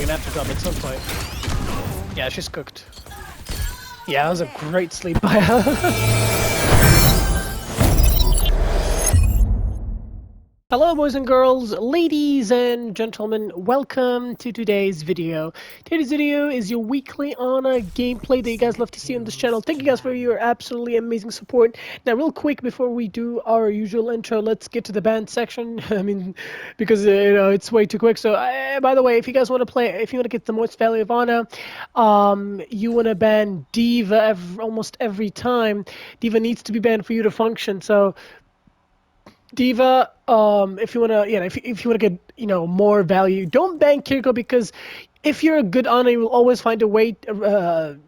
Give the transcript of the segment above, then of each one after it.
gonna have to drop at some point. Yeah, she's cooked. Yeah, that was a great sleep by her. Hello boys and girls, ladies and gentlemen, welcome to today's video. Today's video is your weekly Ana gameplay that you guys love to see on this channel. Thank you guys for your absolutely amazing support. Now real quick before we do our usual intro, let's get to the ban section. I mean, because you know, it's way too quick. So by the way, if you guys want to play, if you want to get the most value of Ana, you want to ban D.Va almost every time. D.Va needs to be banned for you to function. So D.Va, if you wanna, if you wanna get, more value, don't ban Kiriko, because if you're a good Ana, you will always find a way to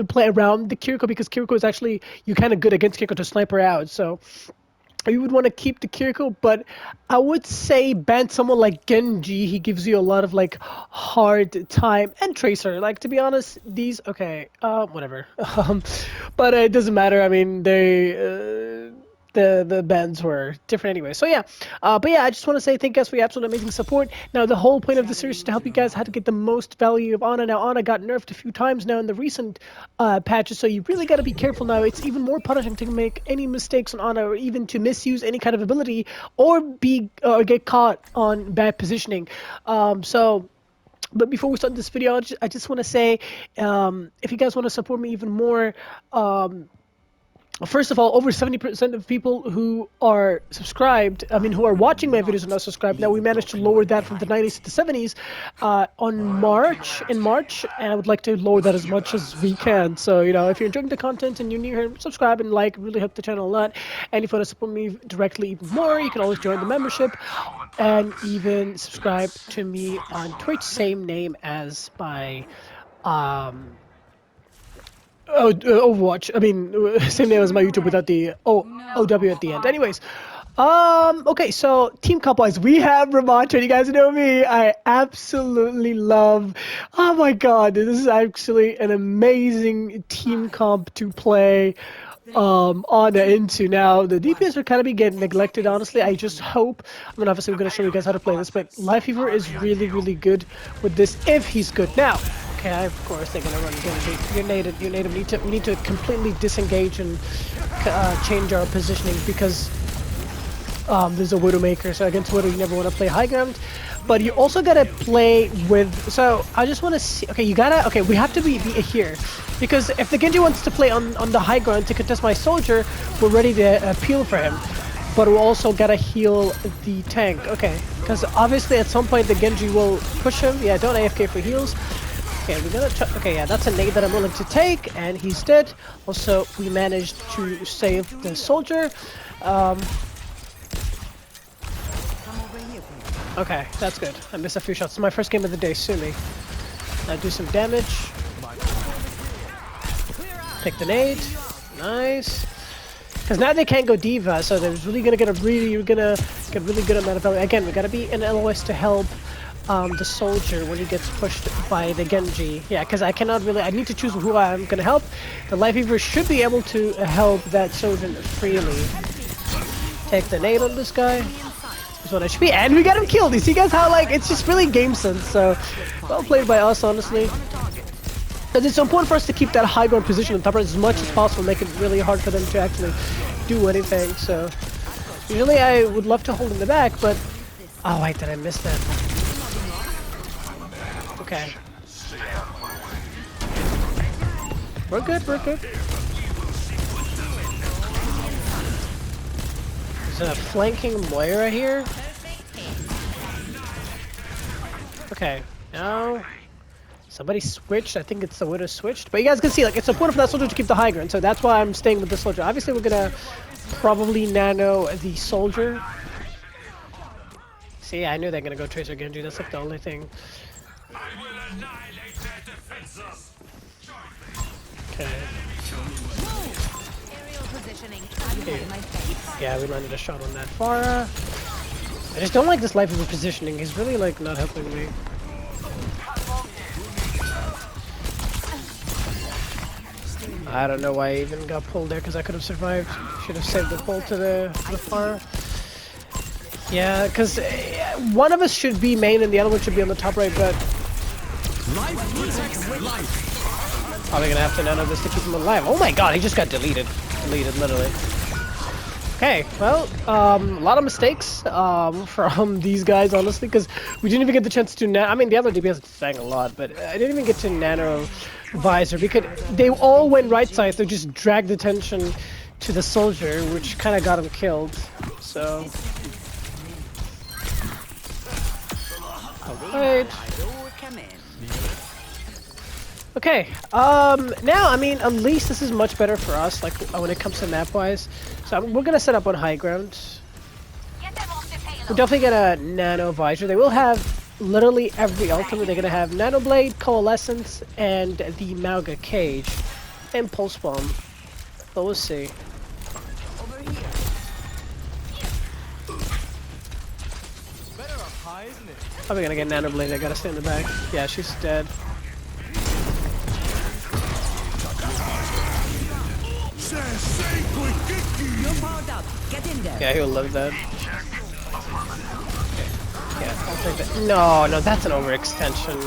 play around the Kiriko, because Kiriko is actually, you're kind of good against Kiriko to snipe her out. So you would want to keep the Kiriko, but I would say ban someone like Genji. He gives you a lot of like hard time, and Tracer. Like, to be honest, these whatever. But it doesn't matter. I mean, they. The bans were different anyway. So yeah, but yeah, I just want to say thank you guys for your absolute amazing support. Now the whole point of the series is to help you guys how to get the most value of Ana. Now Ana got nerfed a few times now in the recent patches, so you really got to be careful now. It's even more punishing to make any mistakes on Ana, or even to misuse any kind of ability, or get caught on bad positioning. But before we start this video, I just want to say, if you guys want to support me even more, first of all, over 70% of people who are subscribed, who are watching my videos are not subscribed. Now we managed to lower that from the 90s to the 70s in March, and I would like to lower that as much as we can. So, if you're enjoying the content and you're new here, subscribe and like, really help the channel a lot. And if you want to support me directly even more, you can always join the membership and even subscribe to me on Twitch, same name as my Overwatch. Same name as my YouTube without the OW at the end. Anyways, okay, so team comp-wise, we have Ramacho. You guys know me. I absolutely love. Oh my god, this is actually an amazing team comp to play Ana into. Now the DPS are kind of getting neglected, honestly. I just hope. Obviously we're gonna show you guys how to play this, but Life Fever is really, really good with this if he's good. Now. Okay, of course they're gonna run Genji. You're native. We need to completely disengage and change our positioning, because there's a Widowmaker. So against Widow, you never want to play high ground. But you also gotta play with. So I just want to see. Okay, we have to be here, because if the Genji wants to play on the high ground to contest my soldier, we're ready to peel for him. But we also gotta heal the tank. Okay, because obviously at some point the Genji will push him. Yeah, don't AFK for heals. Okay, we're gonna okay, yeah, that's a nade that I'm willing to take, and he's dead. Also, we managed to save the soldier. Okay, that's good. I missed a few shots. It's my first game of the day, sue me. I do some damage. Take the nade. Nice. Because now they can't go D.Va, so they're really gonna get really good amount of value. Again, we gotta be in LOS to help the soldier when he gets pushed by the Genji. Yeah, because I cannot really, I need to choose who I'm going to help. The Life Weaver should be able to help that soldier freely. Take the nade on this guy. That's what I should be. And we got him killed. You see guys how, like, it's just really game sense. So, well played by us, honestly. Because it's so important for us to keep that high ground position on top right as much as possible, make it really hard for them to actually do anything. So, usually I would love to hold in the back, but... Oh, wait, did I miss that? Okay. We're good. There's a flanking Moira here. Okay, now somebody switched. I think it's the Widow switched. But you guys can see, like, it's important for that soldier to keep the high ground, so that's why I'm staying with the soldier. Obviously, we're gonna probably nano the soldier. See, I knew they're gonna go Tracer Genji. That's like the only thing. Okay. Yeah, we landed a shot on that Pharah. I just don't like this Life Weaver positioning. He's really, like, not helping me. I don't know why I even got pulled there, because I could have survived. Should have saved the pull to the Pharah. Yeah, because one of us should be main and the other one should be on the top right, but Life protects life. Probably gonna have to nano this to keep him alive. Oh my god, he just got deleted. Deleted, literally. Okay, well, a lot of mistakes from these guys, honestly, because we didn't even get the chance to I mean, the other DPS sang a lot, but I didn't even get to nano visor because they all went right side, so just dragged attention to the soldier, which kind of got him killed. So, alright. Okay, now, I mean, at least this is much better for us, like, when it comes to map-wise. So we're gonna set up on high ground. We're definitely gonna nano visor. They will have literally every ultimate. They're gonna have Nano Blade, Coalescence, and the Mauga Cage, and Pulse Bomb. But we'll see. Probably gonna get Nano Blade. I gotta stay in the back. Yeah, she's dead. Yeah, he'll love that. Yeah, I'll take that. No, that's an overextension.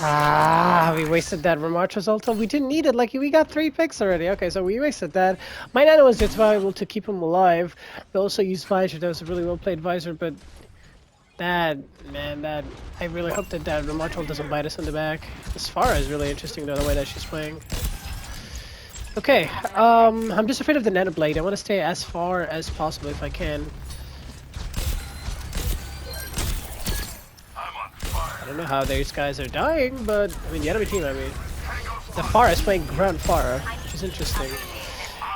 Ah, we wasted that Remarch's ulti. We didn't need it. Like, we got 3 picks already. Okay, so we wasted that. My nano was just valuable to keep him alive. We also used Visor. That was a really well played Visor, but that, man, that, I really hope that that Remarch ult doesn't bite us in the back. As far as really interesting, though, the way that she's playing. Okay, I'm just afraid of the Nano Blade. I want to stay as far as possible if I can. I don't know how these guys are dying, but, I mean, the enemy team, I mean. The Pharah is playing Ground Pharah, which is interesting.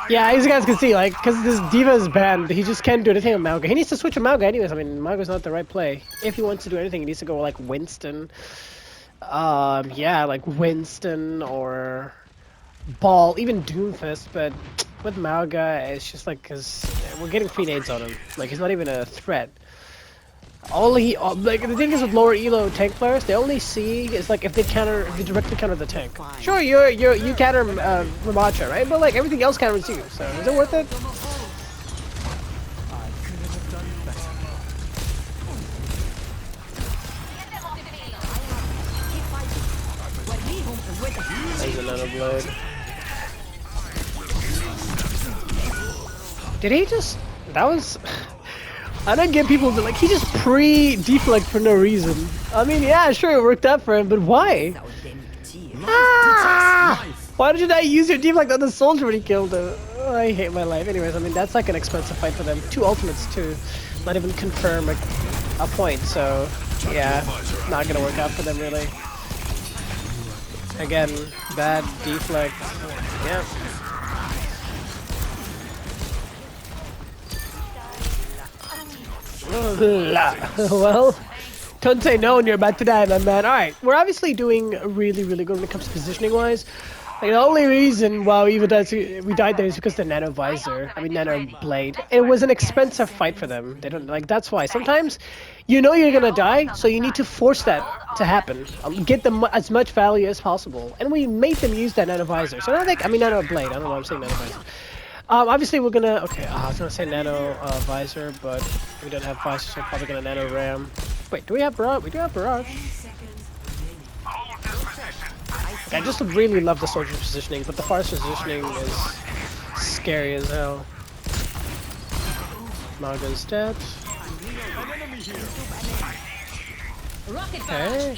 Yeah, as you guys can see, like, because this D.Va is banned, he just can't do anything with Mauga. He needs to switch to Mauga anyways. I mean, Mauga's not the right play. If he wants to do anything, he needs to go, like, Winston. Yeah, like Winston or Ball, even Doomfist, but with Mauga, it's just like, because we're getting free nades on him. Like, he's not even a threat. Like, the thing is with lower elo tank players, they only see is like if they directly counter the tank. Sure, you counter Ramacha, right? But like everything else counters you, so is it worth it? There's a Nano Blade. Did he just? That was. I don't get people that like he just pre-deflect for no reason. I mean, yeah, sure, it worked out for him, but why? Ah! Why did you not use your deflect on the soldier when he killed him? Oh, I hate my life. Anyways, I mean, that's like an expensive fight for them. 2 ultimates too. Not even confirm a point, so yeah, not gonna work out for them really. Again, bad deflect. Yeah. Well, don't say no when you're about to die, my man. Alright, we're obviously doing really, really good when it comes to positioning-wise. Like, the only reason why we died there is because the Nano Visor, Nano Blade. It was an expensive fight for them. They don't, like, that's why. Sometimes, you know you're gonna die, so you need to force that to happen. Get them as much value as possible. And we made them use that Nano Visor. So I think, Nano Blade, I don't know why I'm saying Nano Visor. Obviously we're gonna, okay, I was gonna say Nano Visor, but we don't have Visor, so we're probably gonna Nano Ram. Wait, do we have Barrage? We do have Barrage. I just really love the soldier positioning, but the Pharah's positioning is scary as hell. Mauga's dead. Okay.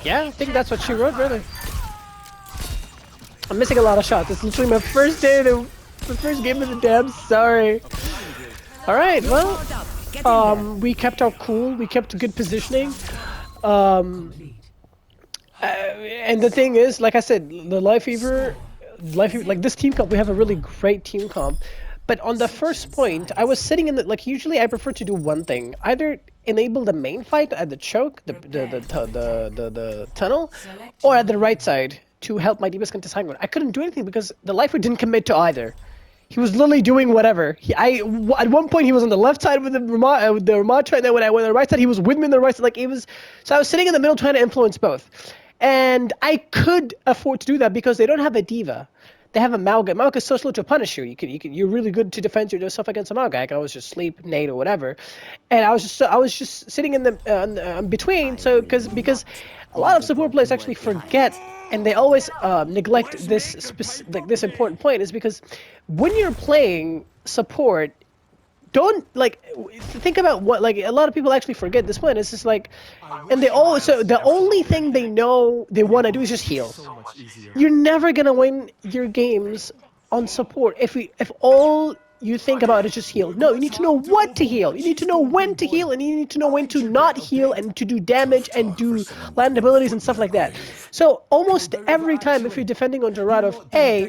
Yeah, I think that's what she wrote, really. I'm missing a lot of shots. It's literally my first day, the first game of the day. I'm sorry. Alright, well, we kept our cool. We kept good positioning. And the thing is, like I said, the Life Fever, like this team comp, we have a really great team comp. But on the first point, I was sitting in the, like, usually I prefer to do one thing. Either enable the main fight at the choke, the tunnel, or at the right side to help my D.Va contest high ground. I couldn't do anything because the Lifer didn't commit to either. He was literally doing whatever. At one point he was on the left side with the Ramacha, and then when I went on the right side, he was with me on the right side. Like, it was, so I was sitting in the middle trying to influence both. And I could afford to do that because they don't have a D.Va. they have a Malga. Malga is so slow to punish you. You're really good to defend yourself against a Malga. I can always just sleep, nade, or whatever. And I was just sitting in the between. So because a lot of support players actually forget, and they always neglect this important point, is because when you're playing support, don't think about what a lot of people actually forget this point. It's just and they all so the only thing they know they want to do is just heal. You're never gonna win your games on support if all you think about is just heal. No, you need to know what to heal. You need to know when to heal, and you need to know when to not heal and to do damage and do land abilities and stuff like that. So almost every time if you're defending on Dorado A,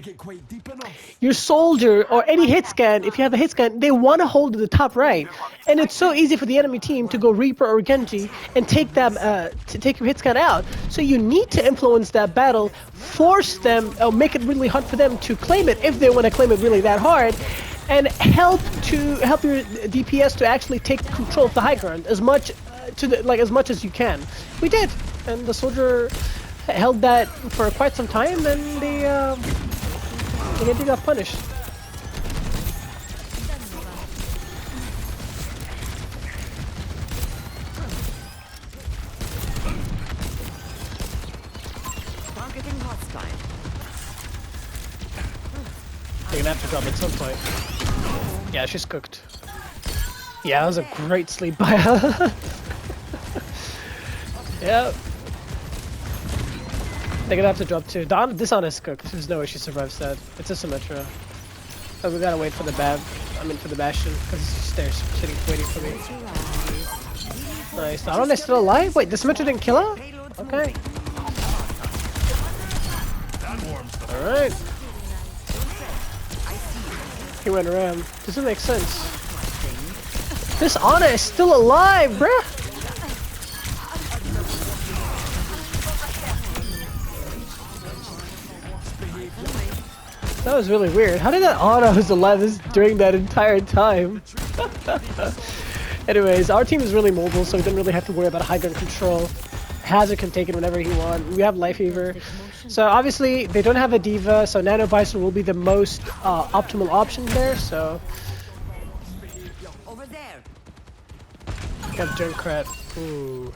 your soldier or any hit scan, if you have a hit scan, they want to hold to the top right, and it's so easy for the enemy team to go Reaper or Genji and take them to take your hit scan out. So you need to influence that battle, force them, or make it really hard for them to claim it if they want to claim it really that hard, and help your DPS to actually take control of the high ground as much as much as you can. We did, and the soldier held that for quite some time, and they got punished. They're gonna have to drop at some point. Yeah, she's cooked. Yeah, that was a great sleep by her. Yep. They're gonna have to drop too. This Ana is cooked. There's no way she survives that. It's a Symmetra. But we gotta wait for the for the Bastion, because it's just there sitting waiting for me. Nice. The Ana is still alive? Wait, the Symmetra didn't kill her? Okay. Alright. He went around. Doesn't make sense. This Ana is still alive, bruh! That was really weird. How did that Ana was alive during that entire time? Anyways, our team is really mobile, so we don't really have to worry about high gun control. Hazard can take it whenever he wants. We have Life Fever. So obviously, they don't have a Diva, so Nano Boost will be the most optimal option there, so... Over there. Got Junkrat. Ooh.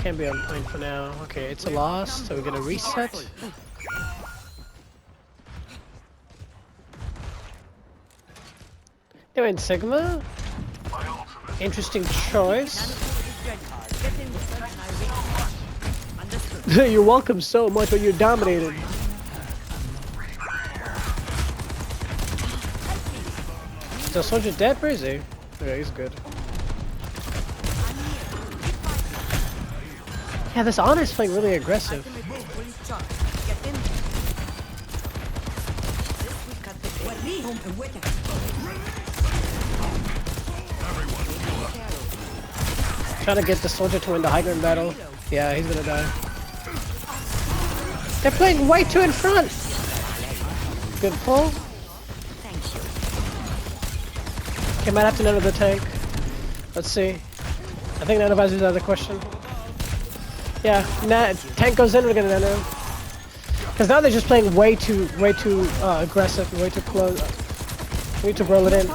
Can't be on point for now. Okay, it's a loss, so we're gonna reset. They're in Sigma. Interesting choice. You're welcome so much, but you're dominated. Is the soldier dead? Where is he? Yeah, he's good. Yeah, this Ana is playing really aggressive. Trying to get the soldier to win the high ground battle. Yeah, he's gonna die. They're playing way too in front. Good pull. Okay, might have to nano the tank. Let's see. I think Nano Visor's out of the question. Yeah, tank goes in, we're gonna nano. Because now they're just playing way too aggressive, way too close. We need to roll it in.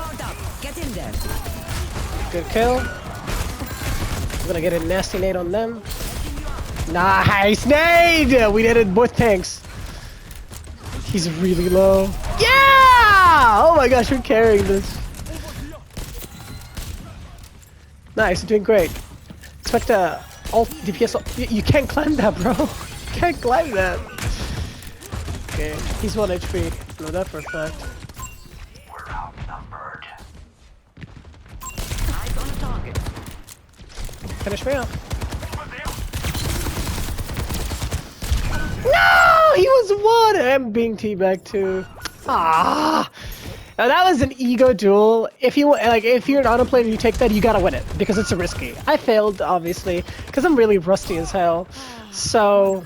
Good kill. I'm gonna get a nasty nade on them. Nice nade! We did it both tanks. He's really low. Yeah! Oh my gosh, we're carrying this. Nice, you're doing great. Expect a alt DPS. You can't climb that, bro. You can't climb that. Okay, he's 1 HP. I know that for a fact. We're outnumbered. Eyes on target. Finish me off. No! He was 1! I'm being teabagged too. Ah! Now that was an ego duel. If you're an auto player and you take that, you gotta win it because it's risky. I failed, obviously, because I'm really rusty as hell. So,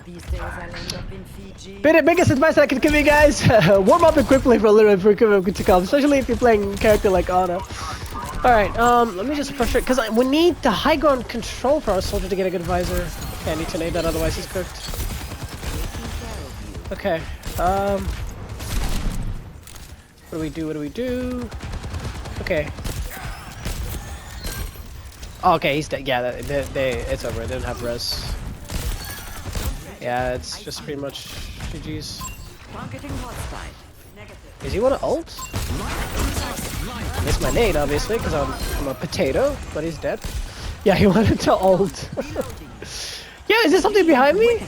biggest advice I could give you guys: warm up and quick play for a little bit for equipment to come, especially if you're playing a character like Ana. All right, let me just frustrate because we need the high ground control for our soldier to get a good visor. Okay, I need to nade that, otherwise he's cooked. Okay. What do we do? What do we do? Okay. Oh, okay, he's dead. Yeah, it's over. They don't have res. Yeah, it's just pretty much GG's. Is he want to ult? Missed my nade, obviously, because I'm a potato, but he's dead. Yeah, he wanted to ult. Yeah, is there something behind me?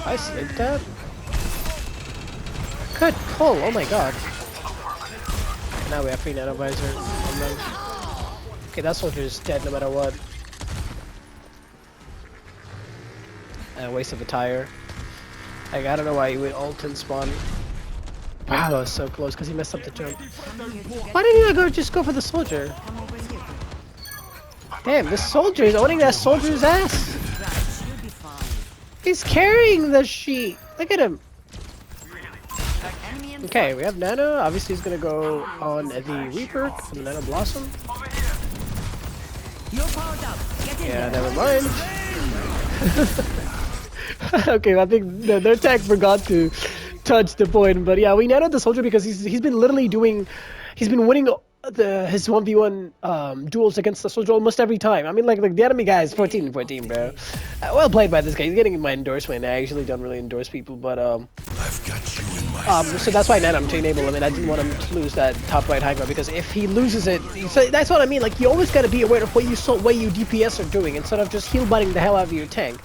I slipped that. Good pull, oh my god. Now we have free nano visor on them. Okay, that soldier is dead no matter what. And a waste of a tire. Like, I don't know why he would ult and spawn. Wow, that was so close because he messed up the jump. Why didn't you just go for the soldier? Damn, this soldier is owning that soldier's ass. He's carrying the sheet. Look at him. Okay, we have Nano. Obviously, he's gonna go on the Reaper from the Nano Blossom. Yeah, never mind. Okay, I think their tag forgot to touch the point, but yeah, we nanoed the soldier because he's been literally doing, he's been winning his 1v1 duels against the soldier almost every time. I mean, like the enemy guy is 14-14, bro. Well played by this guy. He's getting my endorsement. I actually don't really endorse people, but I've got you in my so that's why nano him to enable him, and I didn't want him to lose that top right high ground because if he loses it, so that's what I mean. Like, you always gotta be aware of what you DPS are doing instead of just heal butting the hell out of your tank.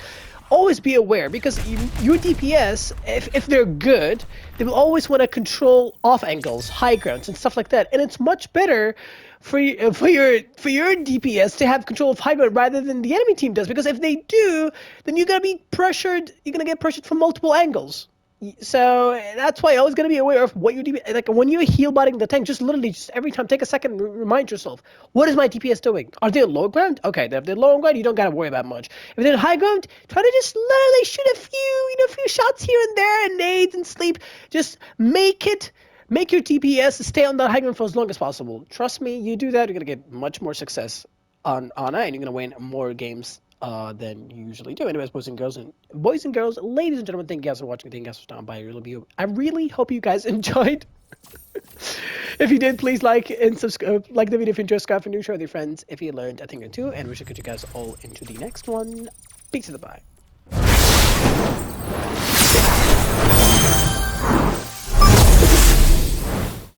Always be aware because your DPS, if they're good, they will always want to control off angles, high grounds, and stuff like that. And it's much better for your DPS to have control of high ground rather than the enemy team does. Because if they do, then you're gonna be pressured. You're gonna get pressured from multiple angles. So that's why I always gotta be aware of what your DPS, like when you're heal botting the tank, just literally just every time take a second, remind yourself, what is my DPS doing? Are they on low ground? Okay, if they're low ground, you don't gotta worry about much. If they're high ground, try to just literally shoot a few shots here and there and nades and sleep. Just make your DPS stay on that high ground for as long as possible. Trust me, you do that, you're gonna get much more success on it, and you're gonna win more games than you usually do. Anyways, boys and girls, ladies and gentlemen, thank you guys for watching. Thank you guys for stopping by. I really hope you guys enjoyed. If you did, please like and subscribe. Like the video if you enjoyed. Subscribe for new, share with your friends if you learned a thing or two. And we should get you guys all into the next one. Peace to the bye.